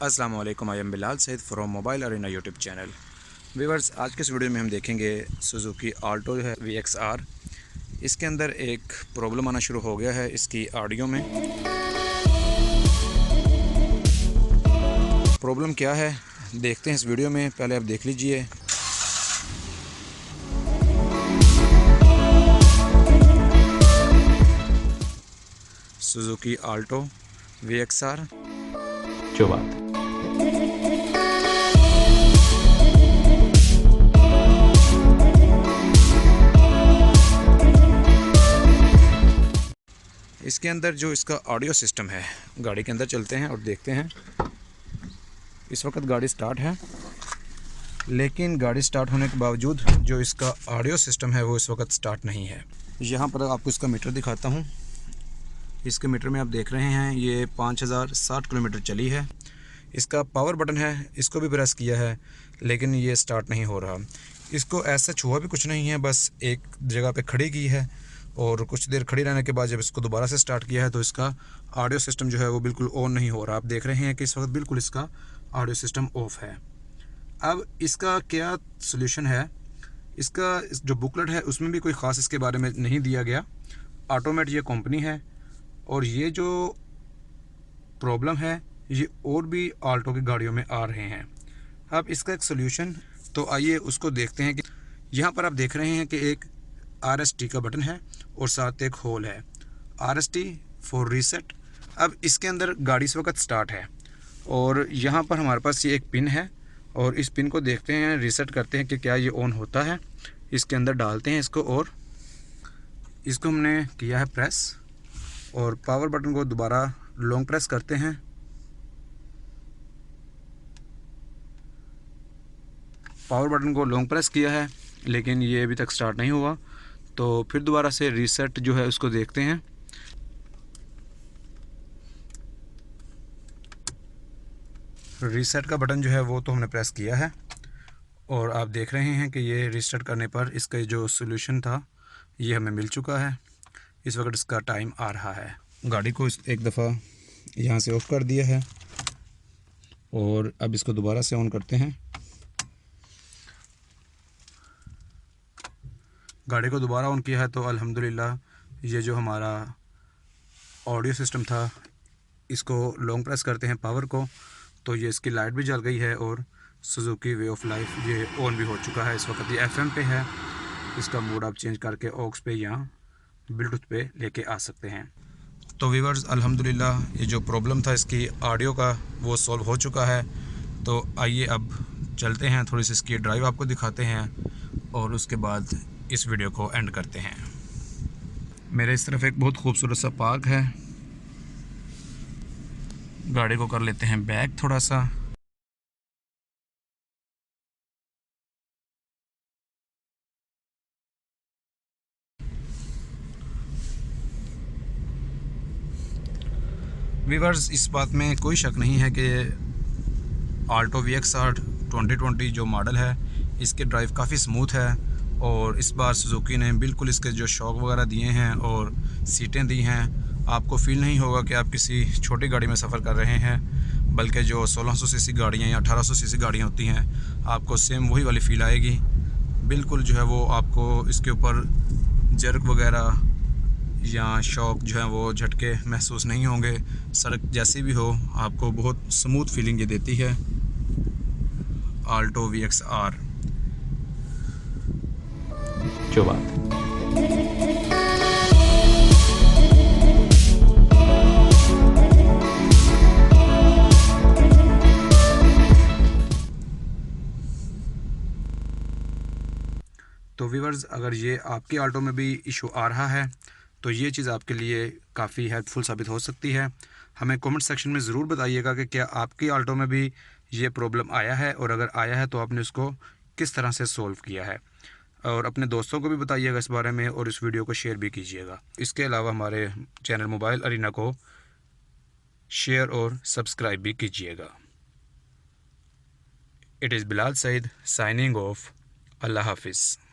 अस्सलाम वालेकुम, I am Bilal Syed from mobile arena YouTube channel. Viewers, आज के इस वीडियो में हम देखेंगे सुजुकी आल्टो है VXR। इसके अंदर एक प्रॉब्लम आना शुरू हो गया है इसकी ऑडियो में। प्रॉब्लम क्या है देखते हैं इस वीडियो में, पहले आप देख लीजिए। सुजुकी आल्टो VXR जो बात इसके अंदर जो इसका ऑडियो सिस्टम है, गाड़ी के अंदर चलते हैं और देखते हैं। इस वक्त गाड़ी स्टार्ट है, लेकिन गाड़ी स्टार्ट होने के बावजूद जो इसका ऑडियो सिस्टम है वो इस वक्त स्टार्ट नहीं है। यहाँ पर आपको इसका मीटर दिखाता हूँ। इसके मीटर में आप देख रहे हैं ये 5060 किलोमीटर चली है। इसका पावर बटन है, इसको भी प्रेस किया है लेकिन ये स्टार्ट नहीं हो रहा। इसको ऐसा छुआ भी कुछ नहीं है, बस एक जगह पे खड़ी की है और कुछ देर खड़ी रहने के बाद जब इसको दोबारा से स्टार्ट किया है तो इसका ऑडियो सिस्टम जो है वो बिल्कुल ऑन नहीं हो रहा। आप देख रहे हैं कि इस वक्त बिल्कुल इसका ऑडियो सिस्टम ऑफ है। अब इसका क्या सॉल्यूशन है? इसका जो बुकलेट है उसमें भी कोई ख़ास इसके बारे में नहीं दिया गया। ऑटोमेट ये कंपनी है और ये जो प्रॉब्लम है ये और भी आल्टो की गाड़ियों में आ रहे हैं। अब इसका एक सॉल्यूशन, तो आइए उसको देखते हैं। कि यहाँ पर आप देख रहे हैं कि एक RST का बटन है और साथ एक होल है, RST फॉर रीसेट। अब इसके अंदर गाड़ी इस वक्त स्टार्ट है और यहाँ पर हमारे पास ये एक पिन है और इस पिन को देखते हैं, रीसेट करते हैं कि क्या ये ऑन होता है। इसके अंदर डालते हैं इसको और इसको हमने किया है प्रेस और पावर बटन को दोबारा लॉन्ग प्रेस करते हैं। पावर बटन को लॉन्ग प्रेस किया है लेकिन ये अभी तक स्टार्ट नहीं हुआ, तो फिर दोबारा से रीसेट जो है उसको देखते हैं। रीसेट का बटन जो है वो तो हमने प्रेस किया है और आप देख रहे हैं कि ये रीसेट करने पर इसका जो सॉल्यूशन था ये हमें मिल चुका है। इस वक्त इसका टाइम आ रहा है। गाड़ी को एक दफ़ा यहाँ से ऑफ कर दिया है और अब इसको दोबारा से ऑन करते हैं। गाड़ी को दोबारा ऑन किया है तो अल्हम्दुलिल्लाह ये जो हमारा ऑडियो सिस्टम था, इसको लॉन्ग प्रेस करते हैं पावर को तो ये इसकी लाइट भी जल गई है और सुजुकी वे ऑफ लाइफ ये ऑन भी हो चुका है। इस वक्त ये FM पे है। इसका मोड आप चेंज करके ऑक्स पे या ब्लूटूथ पे लेके आ सकते हैं। तो व्यूअर्स, अल्हम्दुलिल्लाह ये जो प्रॉब्लम था इसकी ऑडियो का वो सॉल्व हो चुका है। तो आइए अब चलते हैं, थोड़ी सी इसकी ड्राइव आपको दिखाते हैं और उसके बाद इस वीडियो को एंड करते हैं। मेरे इस तरफ एक बहुत खूबसूरत सा पार्क है। गाड़ी को कर लेते हैं बैक थोड़ा सा। व्यूअर्स, इस बात में कोई शक नहीं है कि आल्टो VXR 2020 जो मॉडल है इसके ड्राइव काफ़ी स्मूथ है और इस बार सुजुकी ने बिल्कुल इसके जो शॉक वगैरह दिए हैं और सीटें दी हैं, आपको फ़ील नहीं होगा कि आप किसी छोटी गाड़ी में सफ़र कर रहे हैं, बल्कि जो 1600 सीसी गाड़ियाँ या 1800 सीसी गाड़ियाँ होती हैं आपको सेम वही वाली फ़ील आएगी। बिल्कुल जो है वो आपको इसके ऊपर जर्क वगैरह या शॉक जो है वो झटके महसूस नहीं होंगे। सड़क जैसी भी हो आपको बहुत स्मूथ फीलिंग ये देती है आल्टो VXR। जो बात तो व्यूअर्स, अगर ये आपकी आल्टो में भी इशू आ रहा है तो ये चीज़ आपके लिए काफ़ी हेल्पफुल साबित हो सकती है। हमें कमेंट सेक्शन में ज़रूर बताइएगा कि क्या आपकी आल्टो में भी ये प्रॉब्लम आया है और अगर आया है तो आपने उसको किस तरह से सॉल्व किया है, और अपने दोस्तों को भी बताइएगा इस बारे में और इस वीडियो को शेयर भी कीजिएगा। इसके अलावा हमारे चैनल मोबाइल अरीना को शेयर और सब्सक्राइब भी कीजिएगा। It is Bilal Saeed signing off. अल्लाह हाफिज़।